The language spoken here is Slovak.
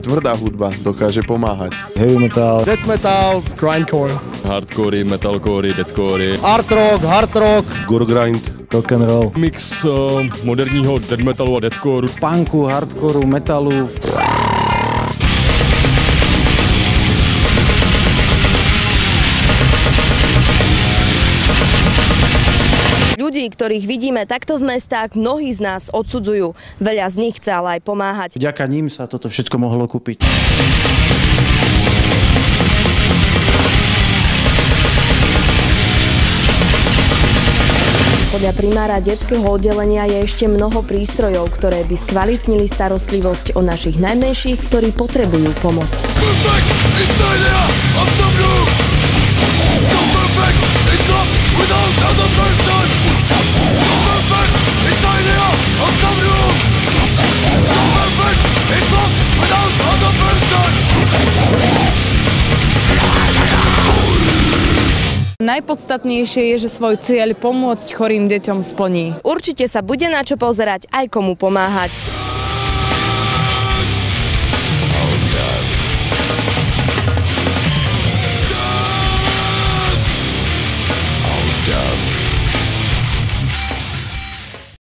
Tvrdá hudba dokáže pomáhať. Heavy metal, death metal, grindcore, hardcore, metalcore, deathcore, art rock, Gore grind. rock and roll, mix moderního death metalu a deathcore, punku, hardcoreu, metalu. Ľudí, ktorých vidíme takto v mestách, mnohí z nás odsudzujú. Veľa z nich chce ale aj pomáhať. Vďaka ním sa toto všetko mohlo kúpiť. Podľa primára detského oddelenia je ešte mnoho prístrojov, ktoré by skvalitnili starostlivosť o našich najmenších, ktorí potrebujú pomoc. Najpodstatnejšie je, že svoj cieľ pomôcť chorým deťom splní. Určite sa bude na čo pozerať, aj komu pomáhať.